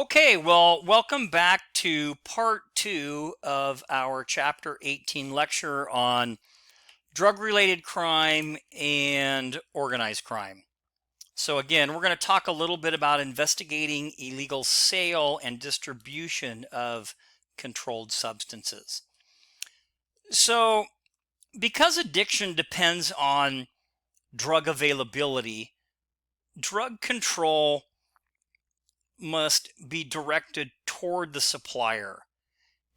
Okay, well, welcome back to part 2 of our Chapter 18 lecture on drug-related crime and organized crime. So again, we're going to talk a little bit about investigating illegal sale and distribution of controlled substances. So because addiction depends on drug availability, drug control must be directed toward the supplier.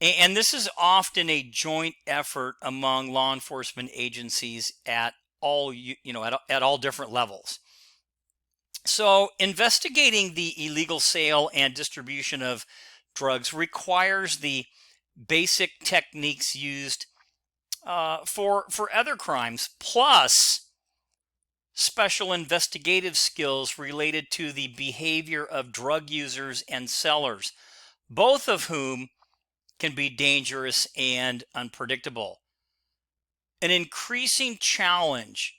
And this is often a joint effort among law enforcement agencies at all, at all different levels. So investigating the illegal sale and distribution of drugs requires the basic techniques used for other crimes, plus special investigative skills related to the behavior of drug users and sellers, both of whom can be dangerous and unpredictable. An increasing challenge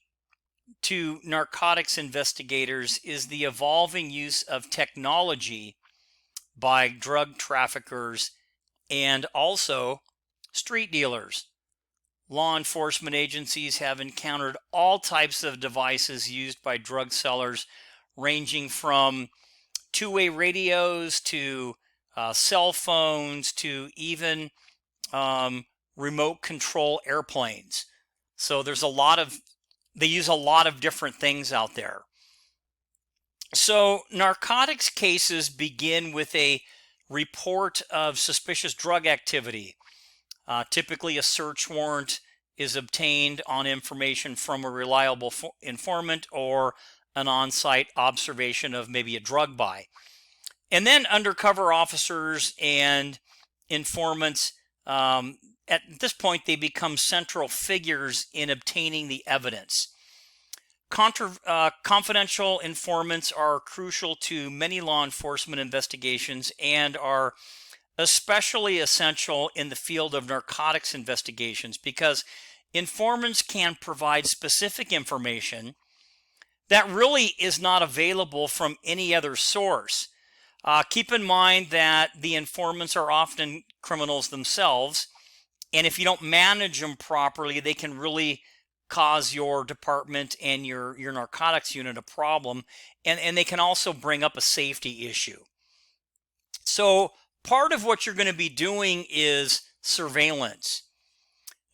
to narcotics investigators is the evolving use of technology by drug traffickers and also street dealers. Law enforcement agencies have encountered all types of devices used by drug sellers, ranging from two-way radios to cell phones to even remote control airplanes. So they use a lot of different things out there. So narcotics cases begin with a report of suspicious drug activity. Typically, a search warrant is obtained on information from a reliable informant or an on-site observation of maybe a drug buy. And then undercover officers and informants, at this point, they become central figures in obtaining the evidence. Confidential informants are crucial to many law enforcement investigations and are especially essential in the field of narcotics investigations because informants can provide specific information that really is not available from any other source. Keep in mind that the informants are often criminals themselves, and if you don't manage them properly, they can really cause your department and your narcotics unit a problem, and they can also bring up a safety issue. So part of what you're going to be doing is surveillance.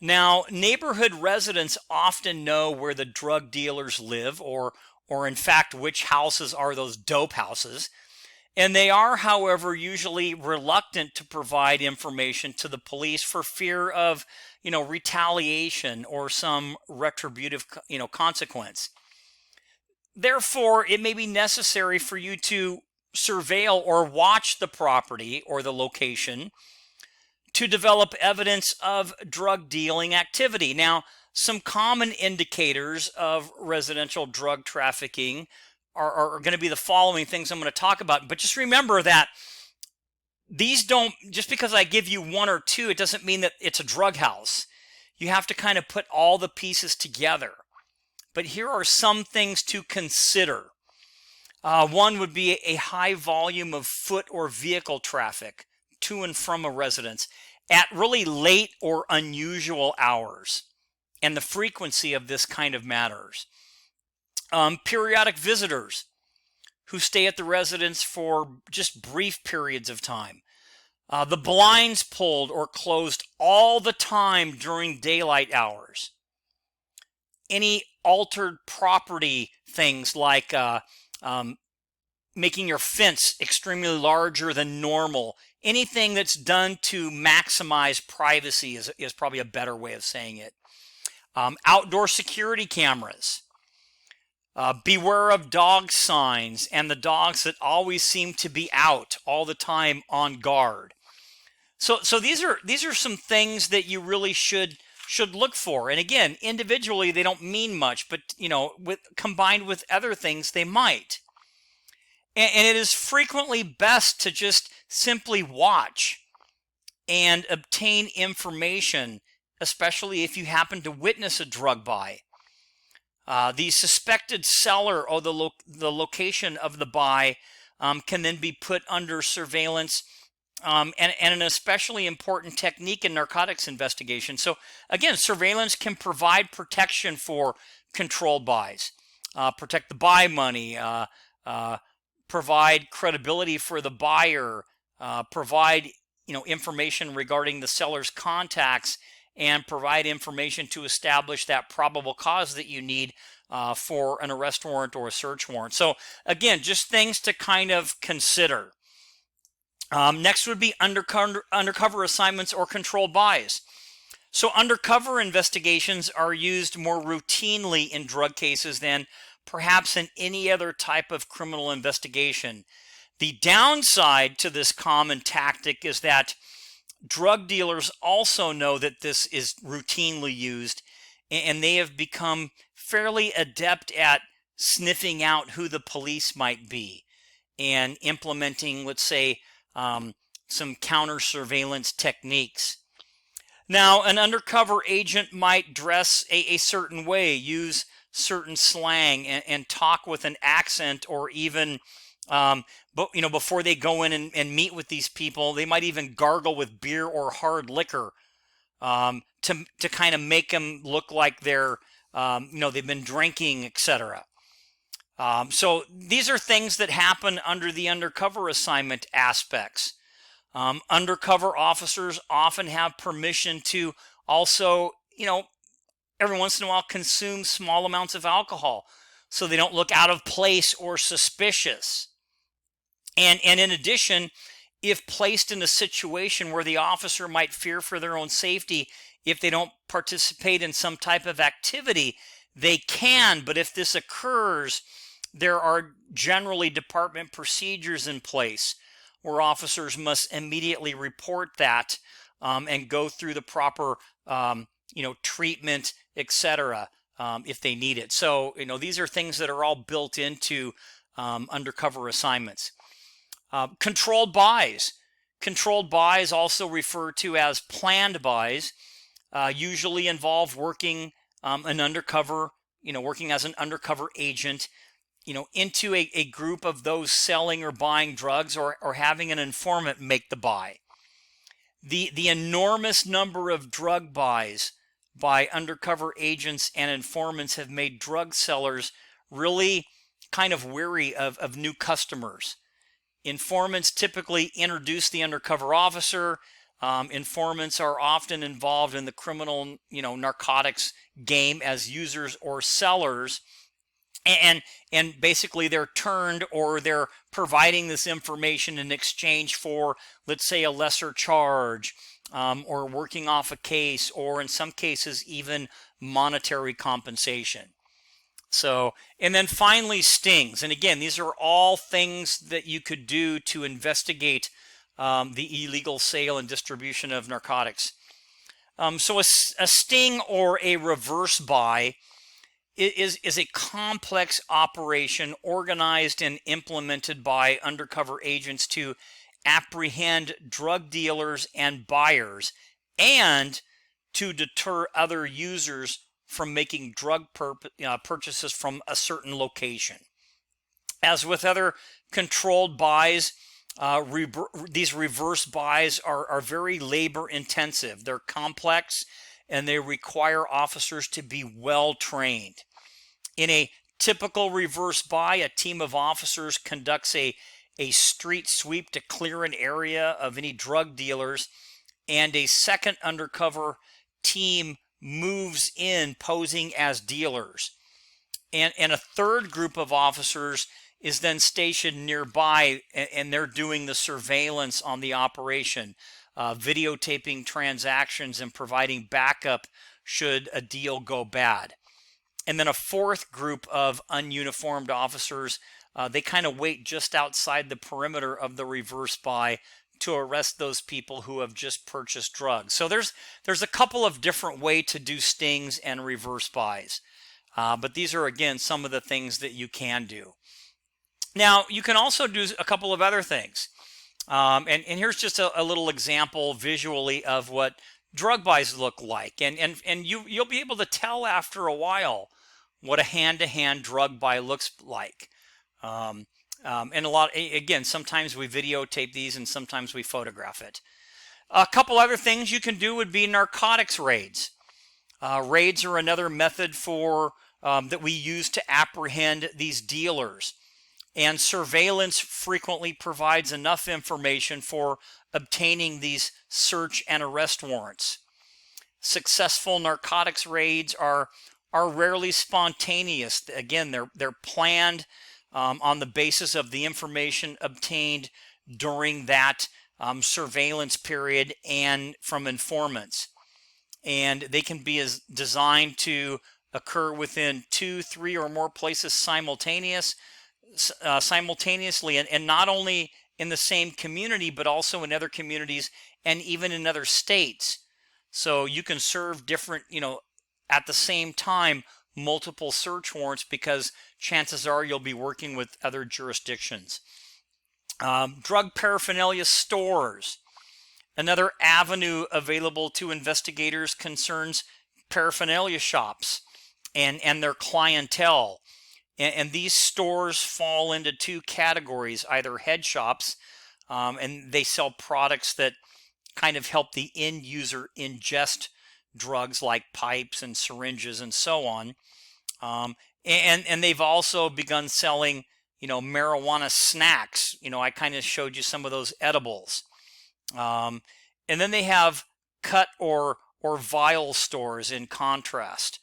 Now, neighborhood residents often know where the drug dealers live, or in fact, which houses are those dope houses. And they are, however, usually reluctant to provide information to the police for fear of, retaliation or some retributive, consequence. Therefore, it may be necessary for you to surveil or watch the property or the location to develop evidence of drug dealing activity. Now, some common indicators of residential drug trafficking are going to be the following things I'm going to talk about. But just remember that these don't, just because I give you one or two, it doesn't mean that it's a drug house. You have to kind of put all the pieces together. But here are some things to consider. One would be a high volume of foot or vehicle traffic to and from a residence at really late or unusual hours. And the frequency of this kind of matters. Periodic visitors who stay at the residence for just brief periods of time. The blinds pulled or closed all the time during daylight hours. Any altered property things like making your fence extremely larger than normal. Anything that's done to maximize privacy is probably a better way of saying it. Outdoor security cameras. Beware of dog signs and the dogs that always seem to be out all the time on guard. So these are some things that you really should look for. And again, individually they don't mean much, but combined with other things they might. And it is frequently best to just simply watch and obtain information, especially if you happen to witness a drug buy. The suspected seller or the location of the buy can then be put under surveillance, and an especially important technique in narcotics investigation. So again, surveillance can provide protection for controlled buys, protect the buy money, provide credibility for the buyer, provide information regarding the seller's contacts, and provide information to establish that probable cause that you need for an arrest warrant or a search warrant. So again, just things to kind of consider. Next would be undercover assignments or controlled buys. So undercover investigations are used more routinely in drug cases than perhaps in any other type of criminal investigation. The downside to this common tactic is that drug dealers also know that this is routinely used, and they have become fairly adept at sniffing out who the police might be and implementing, let's say, some counter surveillance techniques. Now, an undercover agent might dress a certain way, use certain slang, and talk with an accent, or even, before they go in and meet with these people, they might even gargle with beer or hard liquor to kind of make them look like they're, they've been drinking, etc. So these are things that happen under the undercover assignment aspects. Undercover officers often have permission to also, every once in a while consume small amounts of alcohol so they don't look out of place or suspicious. And in addition, if placed in a situation where the officer might fear for their own safety, if they don't participate in some type of activity, they can. But if this occurs, there are generally department procedures in place where officers must immediately report that and go through the proper, treatment, etc., if they need it. So, these are things that are all built into undercover assignments. Controlled buys. Controlled buys, also referred to as planned buys, usually involve working working as an undercover agent, into a group of those selling or buying drugs, or having an informant make the buy. The enormous number of drug buys by undercover agents and informants have made drug sellers really kind of weary of new customers. Informants typically introduce the undercover officer. Informants are often involved in the criminal, narcotics game as users or sellers. And basically they're turned, or they're providing this information in exchange for, let's say, a lesser charge, or working off a case, or in some cases even monetary compensation. So, and then finally, stings. And again, these are all things that you could do to investigate the illegal sale and distribution of narcotics. So a sting, or a reverse buy, is a complex operation organized and implemented by undercover agents to apprehend drug dealers and buyers, and to deter other users from making drug purchases from a certain location. As with other controlled buys, these reverse buys are very labor intensive. They're complex, and they require officers to be well trained. In a typical reverse buy, a team of officers conducts a street sweep to clear an area of any drug dealers, and a second undercover team moves in posing as dealers. And a third group of officers is then stationed nearby, and they're doing the surveillance on the operation, videotaping transactions and providing backup should a deal go bad. And then a fourth group of ununiformed officers, they kind of wait just outside the perimeter of the reverse buy to arrest those people who have just purchased drugs. So there's a couple of different ways to do stings and reverse buys. But these are, again, some of the things that you can do. Now, you can also do a couple of other things. And here's just a little example visually of what drug buys look like. And you'll be able to tell after a while what a hand-to-hand drug buy looks like. And again, sometimes we videotape these and sometimes we photograph it. A couple other things you can do would be narcotics raids. Raids are another method that we use to apprehend these dealers. And surveillance frequently provides enough information for obtaining these search and arrest warrants. Successful narcotics raids are rarely spontaneous. Again, they're planned on the basis of the information obtained during that surveillance period and from informants. And they can be designed to occur within 2, 3, or more places simultaneously, and not only in the same community, but also in other communities and even in other states. So you can serve different, at the same time, multiple search warrants, because chances are you'll be working with other jurisdictions. Drug paraphernalia stores. Another avenue available to investigators concerns paraphernalia shops and their clientele. And these stores fall into two categories: either head shops, and they sell products that kind of help the end user ingest drugs like pipes and syringes and so on. And they've also begun selling, marijuana snacks. I kind of showed you some of those edibles. And then they have cut or vial stores in contrast.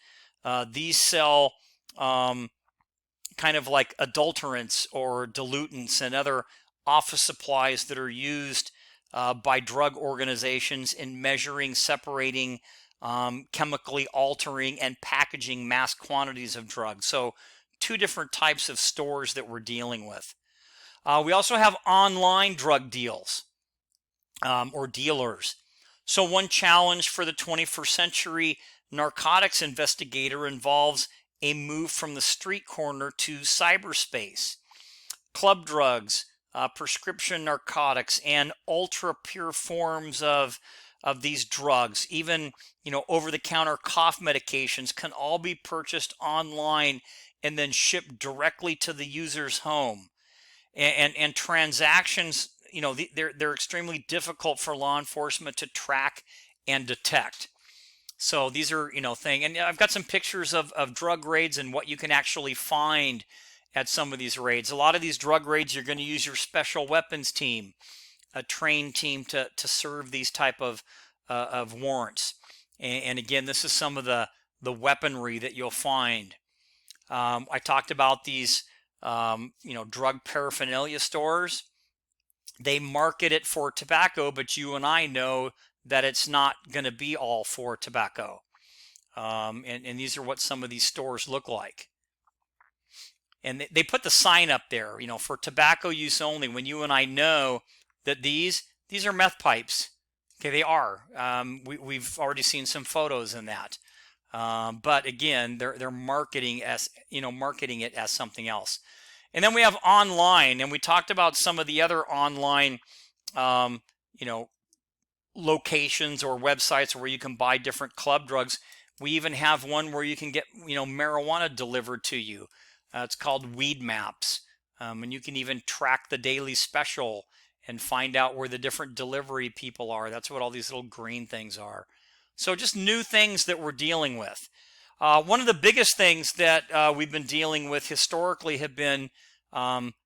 These sell kind of like adulterants or dilutants and other office supplies that are used by drug organizations in measuring, separating, chemically altering, and packaging mass quantities of drugs. So two different types of stores that we're dealing with. We also have online drug deals or dealers. So one challenge for the 21st century narcotics investigator involves a move from the street corner to cyberspace. Club drugs, prescription narcotics, and ultra pure forms of these drugs, even over-the-counter cough medications, can all be purchased online and then shipped directly to the user's home. And transactions, they're extremely difficult for law enforcement to track and detect. So these are, things. And I've got some pictures of drug raids and what you can actually find at some of these raids. A lot of these drug raids, you're going to use your special weapons team, a trained team to serve these type of warrants. And again, this is some of the weaponry that you'll find. I talked about these, drug paraphernalia stores. They market it for tobacco, but you and I know that it's not going to be all for tobacco. And these are what some of these stores look like. And they put the sign up there, for tobacco use only, when you and I know that these are meth pipes. Okay, they are. We've already seen some photos in that. But again, they're marketing it as something else. And then we have online, and we talked about some of the other online, locations or websites where you can buy different club drugs. We even have one where you can get, marijuana delivered to you. It's called Weed Maps. And you can even track the daily special and find out where the different delivery people are. That's what all these little green things are. So just new things that we're dealing with. One of the biggest things that we've been dealing with historically have been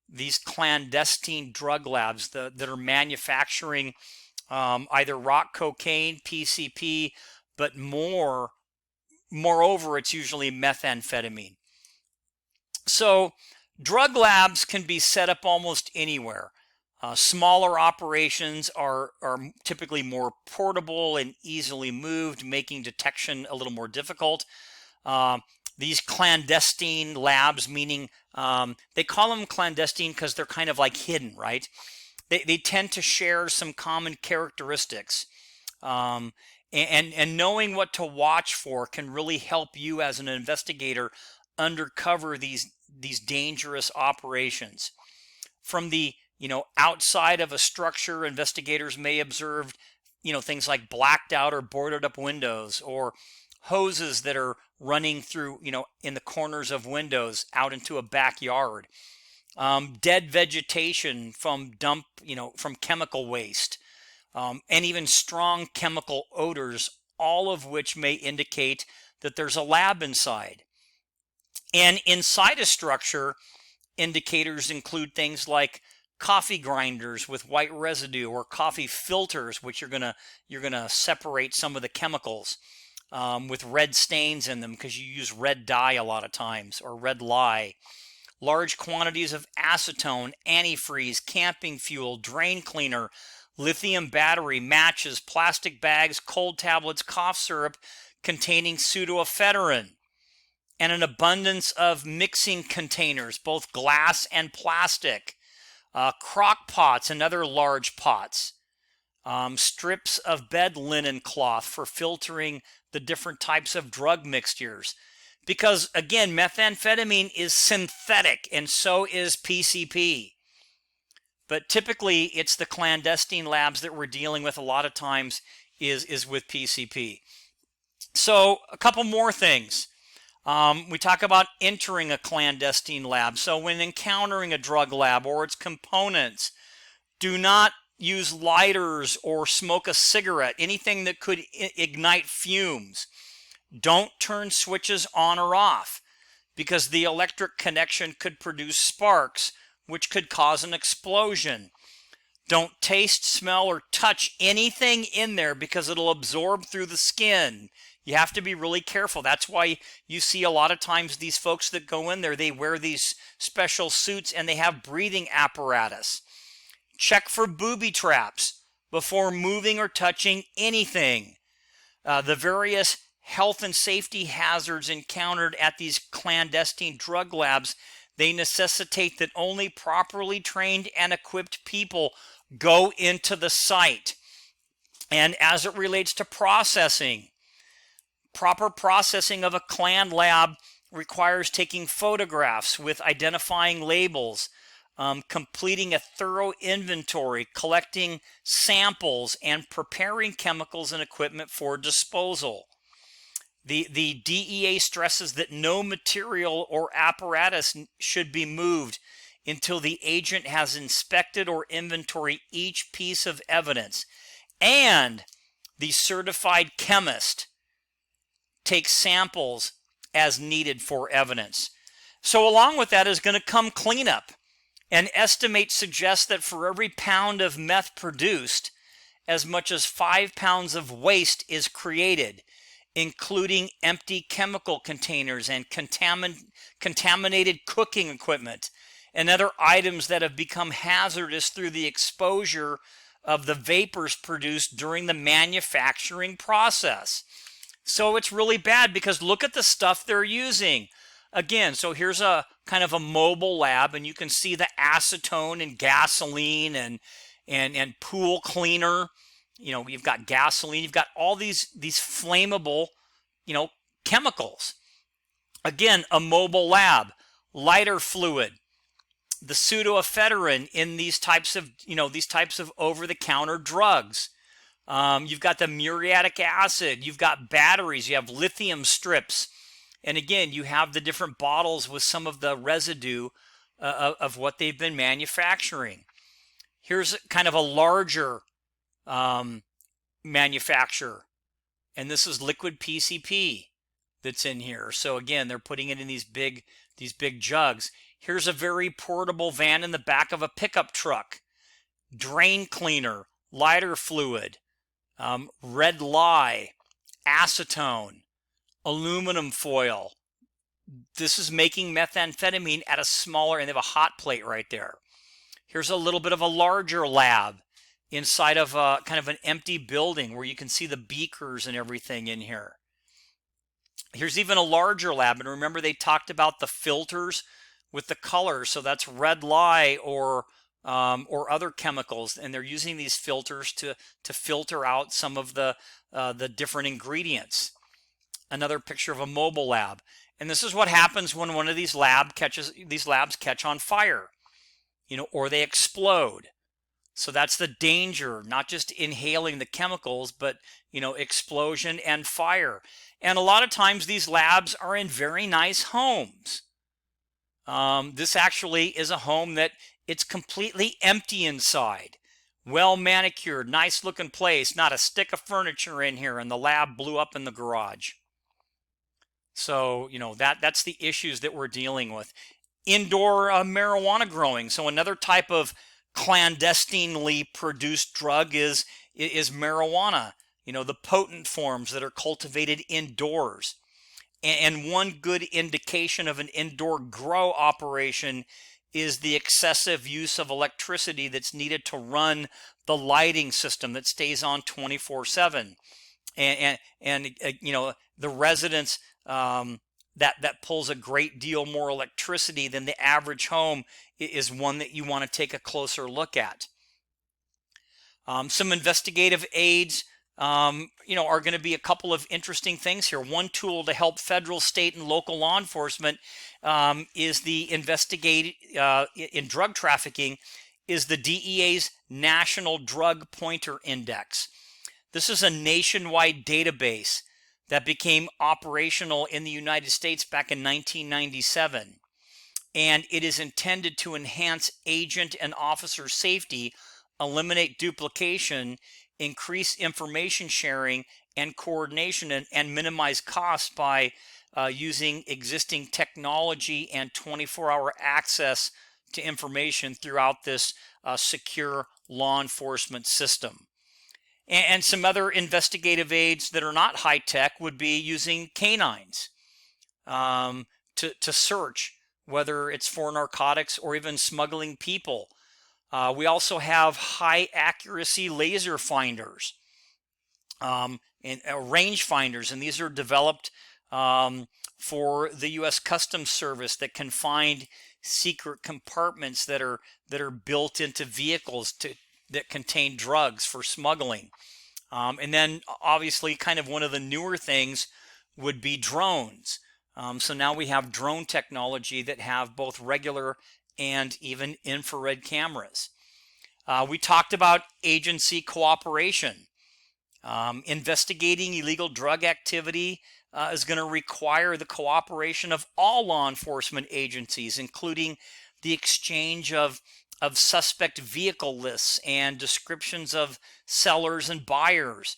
these clandestine drug labs that are manufacturing either rock cocaine, PCP, but moreover, it's usually methamphetamine. So drug labs can be set up almost anywhere. Smaller operations are typically more portable and easily moved, making detection a little more difficult. These clandestine labs, meaning they call them clandestine because they're kind of like hidden, right? They tend to share some common characteristics. And knowing what to watch for can really help you as an investigator undercover these dangerous operations. From the outside of a structure, investigators may observe things like blacked out or boarded up windows, or hoses that are running through in the corners of windows out into a backyard. dead vegetation from from chemical waste, and even strong chemical odors, all of which may indicate that there's a lab inside. And inside a structure, indicators include things like coffee grinders with white residue, or coffee filters, which you're gonna separate some of the chemicals, with red stains in them because you use red dye a lot of times, or red lye. Large quantities of acetone, antifreeze, camping fuel, drain cleaner, lithium battery, matches, plastic bags, cold tablets, cough syrup containing pseudoephedrine, and an abundance of mixing containers, both glass and plastic, crock pots and other large pots, strips of bed linen cloth for filtering the different types of drug mixtures. Because again, methamphetamine is synthetic, and so is PCP. But typically, it's the clandestine labs that we're dealing with a lot of times is with PCP. So a couple more things. We talk about entering a clandestine lab. So when encountering a drug lab or its components, do not use lighters or smoke a cigarette, anything that could ignite fumes. Don't turn switches on or off, because the electric connection could produce sparks, which could cause an explosion. Don't taste, smell, or touch anything in there because it'll absorb through the skin. You have to be really careful. That's why you see a lot of times these folks that go in there, they wear these special suits and they have breathing apparatus. Check for booby traps before moving or touching anything. The various health and safety hazards encountered at these clandestine drug labs, they necessitate that only properly trained and equipped people go into the site. And as it relates to processing, proper processing of a clan lab requires taking photographs with identifying labels, completing a thorough inventory, collecting samples, and preparing chemicals and equipment for disposal. The DEA stresses that no material or apparatus should be moved until the agent has inspected or inventoried each piece of evidence, and the certified chemist takes samples as needed for evidence. So along with that is going to come cleanup. An estimate suggests that for every pound of meth produced, as much as 5 pounds of waste is created, including empty chemical containers and contaminated cooking equipment and other items that have become hazardous through the exposure of the vapors produced during the manufacturing process. So it's really bad, because look at the stuff they're using. Again, so here's a kind of a mobile lab, and you can see the acetone and gasoline and pool cleaner. You've got gasoline, you've got all these flammable, chemicals. Again, a mobile lab, lighter fluid, the pseudoephedrine in these types of over-the-counter drugs. You've got the muriatic acid, you've got batteries, you have lithium strips, and again, you have the different bottles with some of the residue of what they've been manufacturing. Here's kind of a larger manufacturer, and this is liquid PCP that's in here. So again, they're putting it in these big jugs. Here's a very portable van in the back of a pickup truck. Drain cleaner, lighter fluid, red lye, acetone, aluminum foil. This is making methamphetamine at a smaller, and they have a hot plate right there. Here's a little bit of a larger lab inside of a kind of an empty building where you can see the beakers and everything in here. Here's even a larger lab, and remember they talked about the filters with the colors, so that's red lye or other chemicals, and they're using these filters to filter out some of the different ingredients. Another picture of a mobile lab, and this is what happens when one of these labs catch on fire, or they explode. So that's the danger, not just inhaling the chemicals, but explosion and fire. And a lot of times these labs are in very nice homes. This actually is a home that it's completely empty inside. Well manicured, nice looking place, not a stick of furniture in here, and the lab blew up in the garage. So, that's the issues that we're dealing with. Indoor marijuana growing. So another type of clandestinely produced drug is marijuana. The potent forms that are cultivated indoors. And one good indication of an indoor grow operation is the excessive use of electricity that's needed to run the lighting system that stays on 24/7. And the residents, that pulls a great deal more electricity than the average home is one that you want to take a closer look at. Some investigative aids, are going to be a couple of interesting things here. One tool to help federal, state, and local law enforcement is the investigate in drug trafficking is the DEA's National Drug Pointer Index. This is a nationwide database that became operational in the United States back in 1997. And it is intended to enhance agent and officer safety, eliminate duplication, increase information sharing and coordination, and minimize costs by using existing technology and 24-hour access to information throughout this secure law enforcement system. And some other investigative aids that are not high tech would be using canines to search, whether it's for narcotics or even smuggling people. We also have high accuracy laser finders and range finders, and these are developed for the U.S. Customs Service that can find secret compartments that are built into vehicles that contain drugs for smuggling. And then obviously kind of one of the newer things would be drones. So now we have drone technology that have both regular and even infrared cameras. We talked about agency cooperation. Investigating illegal drug activity is going to require the cooperation of all law enforcement agencies, including the exchange of suspect vehicle lists and descriptions of sellers and buyers.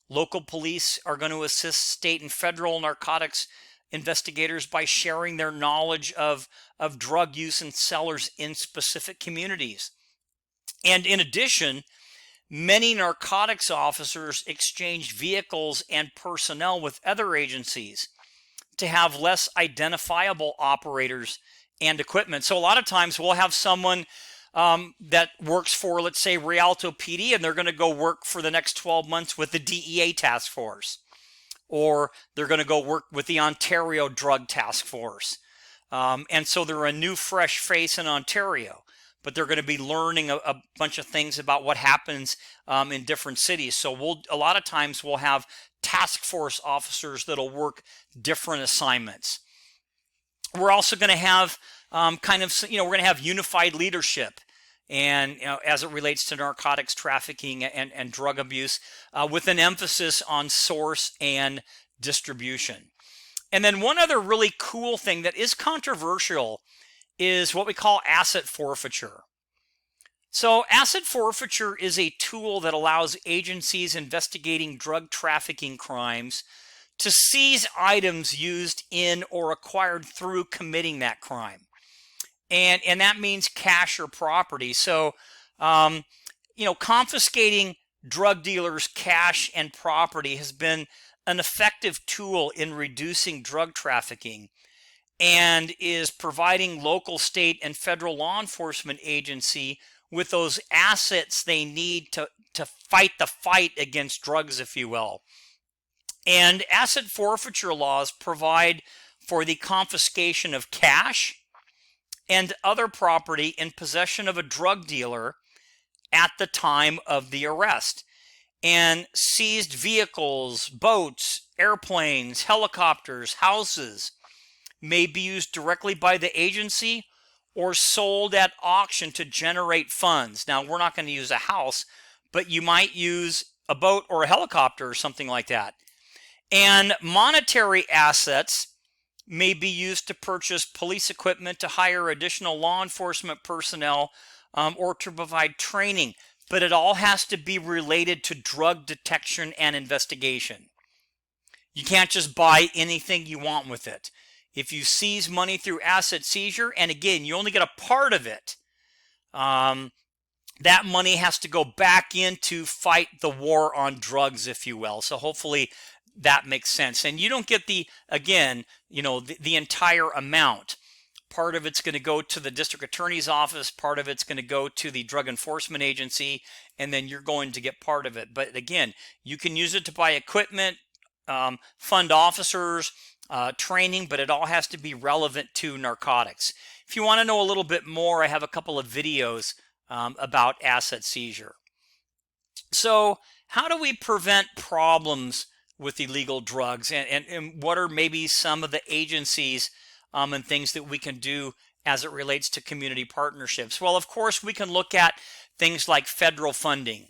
Local police are going to assist state and federal narcotics investigators by sharing their knowledge of drug use and sellers in specific communities. And in addition, many narcotics officers exchange vehicles and personnel with other agencies to have less identifiable operators and equipment. So a lot of times we'll have someone that works for, let's say, Rialto PD, and they're going to go work for the next 12 months with the DEA task force, or they're going to go work with the Ontario Drug Task Force. And so they're a new, fresh face in Ontario, but they're going to be learning a bunch of things about what happens in different cities. So a lot of times we'll have task force officers that'll work different assignments. We're also going to have we're going to have unified leadership, and as it relates to narcotics trafficking and drug abuse, with an emphasis on source and distribution. And then one other really cool thing that is controversial is what we call asset forfeiture. So asset forfeiture is a tool that allows agencies investigating drug trafficking crimes to seize items used in or acquired through committing that crime. And that means cash or property. So, confiscating drug dealers' cash and property has been an effective tool in reducing drug trafficking and is providing local, state, and federal law enforcement agency with those assets they need to fight the fight against drugs, if you will. And asset forfeiture laws provide for the confiscation of cash and other property in possession of a drug dealer at the time of the arrest. And seized vehicles, boats, airplanes, helicopters, houses may be used directly by the agency or sold at auction to generate funds. Now, we're not going to use a house, but you might use a boat or a helicopter or something like that. And monetary assets may be used to purchase police equipment, to hire additional law enforcement personnel, or to provide training. But it all has to be related to drug detection and investigation. You can't just buy anything you want with it. If you seize money through asset seizure, and again, you only get a part of it, that money has to go back in to fight the war on drugs, if you will. So hopefully that makes sense. And you don't get the entire amount. Part of it's going to go to the district attorney's office, part of it's going to go to the drug enforcement agency, and then you're going to get part of it. But again, you can use it to buy equipment, fund officers, training, but it all has to be relevant to narcotics. If you want to know a little bit more, I have a couple of videos about asset seizure. So how do we prevent problems with illegal drugs, and what are maybe some of the agencies and things that we can do as it relates to community partnerships? Well, of course, we can look at things like federal funding,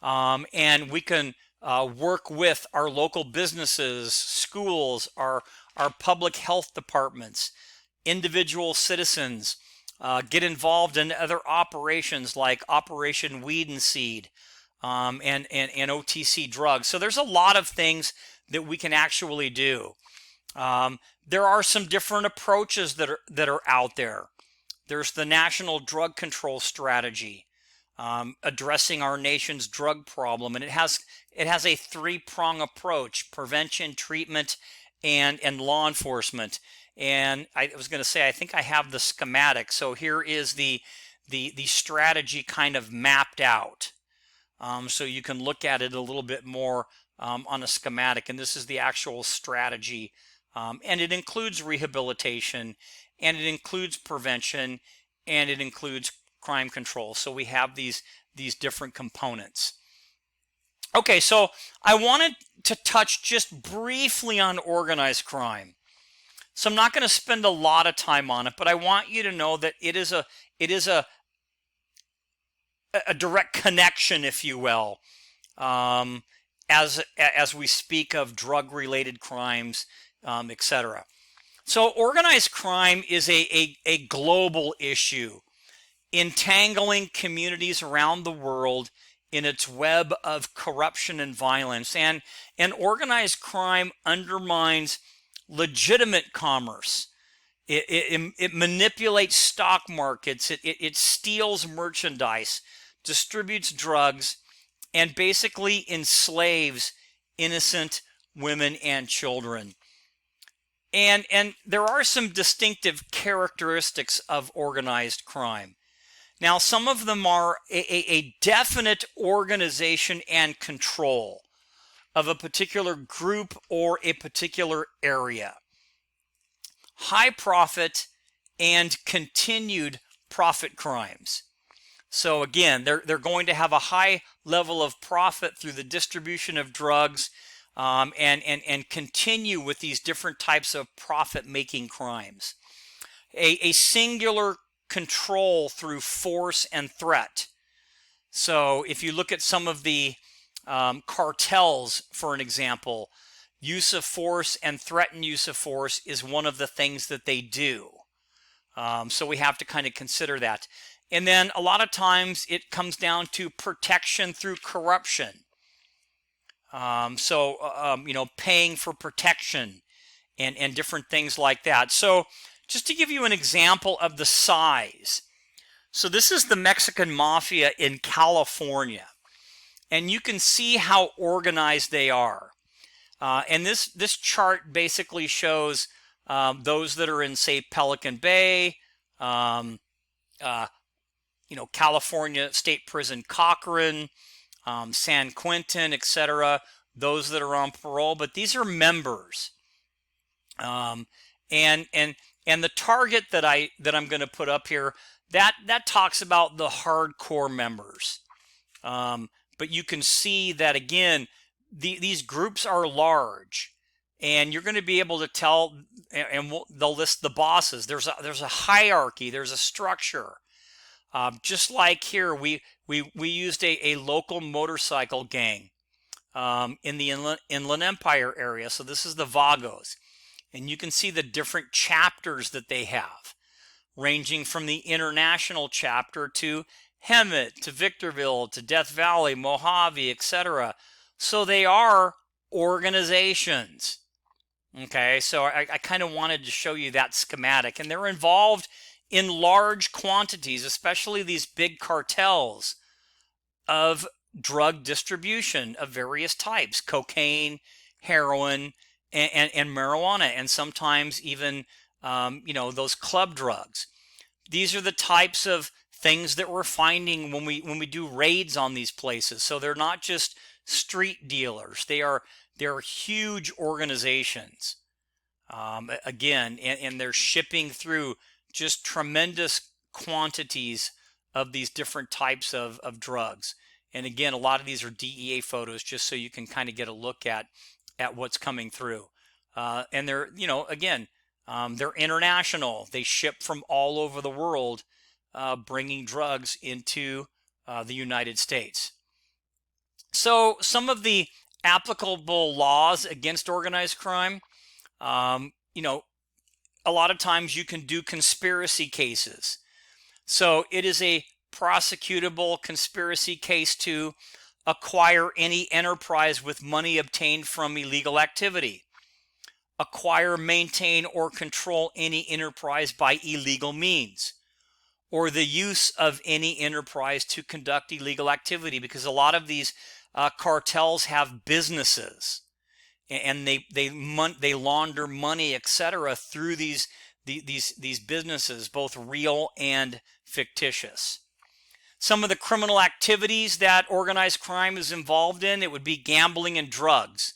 and we can work with our local businesses, schools, our public health departments, individual citizens, get involved in other operations like Operation Weed and Seed, and OTC drugs. So there's a lot of things that we can actually do. There are some different approaches that are out there. There's the National Drug Control Strategy, addressing our nation's drug problem, and it has a three-prong approach: prevention, treatment, and law enforcement. And I was going to say, I think I have the schematic. So here is the strategy kind of mapped out. So you can look at it a little bit more on a schematic, and this is the actual strategy. And it includes rehabilitation, and it includes prevention, and it includes crime control. So we have these different components. Okay, so I wanted to touch just briefly on organized crime. So I'm not going to spend a lot of time on it, but I want you to know that it is a direct connection, if you will, as we speak of drug-related crimes, etc. So organized crime is a global issue, entangling communities around the world in its web of corruption and violence. And organized crime undermines legitimate commerce. It manipulates stock markets. It steals merchandise, distributes drugs, and basically enslaves innocent women and children. And there are some distinctive characteristics of organized crime. Now, some of them are a definite organization and control of a particular group or a particular area. High profit and continued profit crimes. So again, they're going to have a high level of profit through the distribution of drugs, and continue with these different types of profit-making crimes. A singular control through force and threat. So if you look at some of the cartels, for an example, use of force and threatened use of force is one of the things that they do. So we have to kind of consider that. And then a lot of times it comes down to protection through corruption. Paying for protection and different things like that. So just to give you an example of the size. So this is the Mexican Mafia in California. And you can see how organized they are. And this chart basically shows those that are in, say, Pelican Bay, California State Prison Cochran, San Quentin, etc. Those that are on parole, but these are members. And the target that I'm going to put up here, that talks about the hardcore members. But you can see that again, these groups are large, and you're going to be able to tell, and they'll list the bosses. There's a hierarchy. There's a structure. Just like here, we used a local motorcycle gang in the Inland Empire area. So this is the Vagos. And you can see the different chapters that they have, ranging from the international chapter to Hemet, to Victorville, to Death Valley, Mojave, etc. So they are organizations. Okay, so I kind of wanted to show you that schematic. And they're involved in large quantities, especially these big cartels of drug distribution of various types: cocaine, heroin, and marijuana, and sometimes even those club drugs. These are the types of things that we're finding when we do raids on these places. So they're not just street dealers; they're huge organizations. Again, and they're shipping through just tremendous quantities of these different types of drugs. And again, a lot of these are DEA photos, just so you can kind of get a look at what's coming through. And they're, again, they're international. They ship from all over the world, bringing drugs into the United States. So some of the applicable laws against organized crime, a lot of times you can do conspiracy cases. So it is a prosecutable conspiracy case to acquire any enterprise with money obtained from illegal activity, acquire, maintain, or control any enterprise by illegal means, or the use of any enterprise to conduct illegal activity, because a lot of these cartels have businesses, and they launder money, etc., through these businesses, both real and fictitious. Some of the criminal activities that organized crime is involved in, it would be gambling and drugs,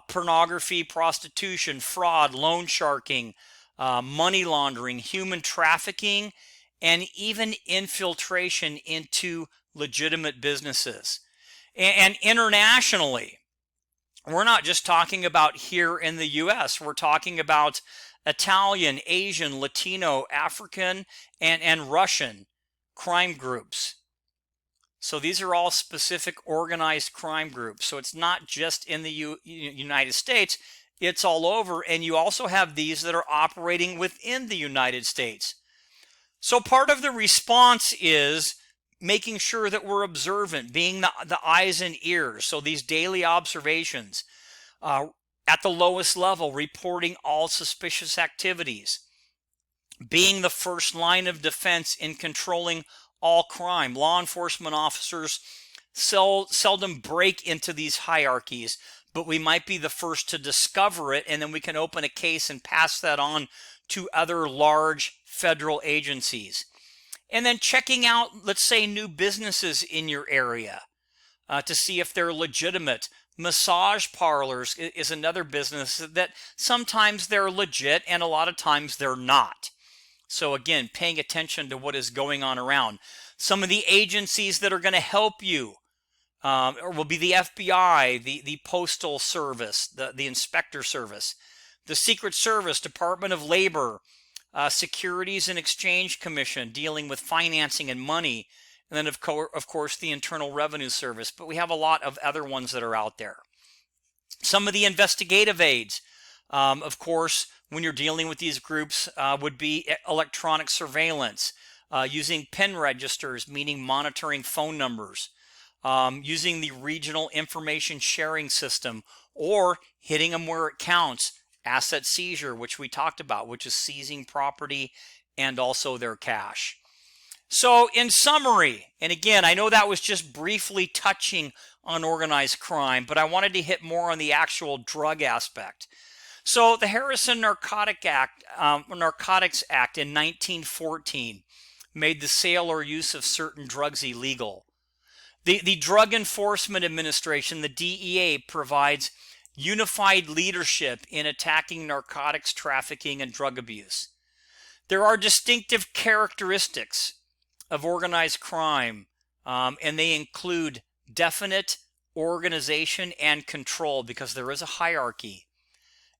pornography, prostitution, fraud, loan sharking, money laundering, human trafficking, and even infiltration into legitimate businesses. And internationally, we're not just talking about here in the U.S. We're talking about Italian, Asian, Latino, African, and Russian crime groups. So these are all specific organized crime groups. So it's not just in the United States, it's all over. And you also have these that are operating within the United States. So part of the response is making sure that we're observant, being the eyes and ears. So these daily observations, at the lowest level, reporting all suspicious activities, being the first line of defense in controlling all crime. Law enforcement officers seldom break into these hierarchies, but we might be the first to discover it, and then we can open a case and pass that on to other large federal agencies. And then checking out, let's say, new businesses in your area to see if they're legitimate. Massage parlors is another business that sometimes they're legit and a lot of times they're not. So again, paying attention to what is going on around. Some of the agencies that are going to help you will be the FBI, the Postal Service, the Inspector Service, the Secret Service, Department of Labor, Securities and Exchange Commission, dealing with financing and money, and then of course the Internal Revenue Service. But we have a lot of other ones that are out there. Some of the investigative aids, of course, when you're dealing with these groups, would be electronic surveillance, using PIN registers, meaning monitoring phone numbers, using the regional information sharing system, or hitting them where it counts. Asset seizure, which we talked about, which is seizing property and also their cash. So in summary, and again, I know that was just briefly touching on organized crime, but I wanted to hit more on the actual drug aspect. So the Harrison Narcotics Act in 1914 made the sale or use of certain drugs illegal. The Drug Enforcement Administration, the DEA, provides unified leadership in attacking narcotics trafficking and drug abuse. There are distinctive characteristics of organized crime, and they include definite organization and control, because there is a hierarchy.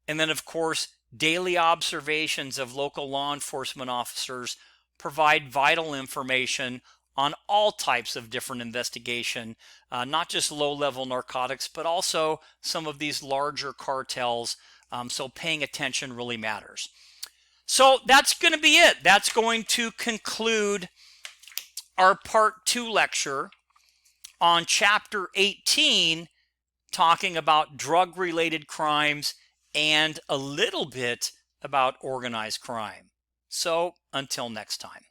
And then, of course, daily observations of local law enforcement officers provide vital information on all types of different investigation, not just low-level narcotics, but also some of these larger cartels So paying attention really matters. So that's going to be it. That's going to conclude our part 2 lecture on chapter 18, talking about drug-related crimes and a little bit about organized crime. So until next time.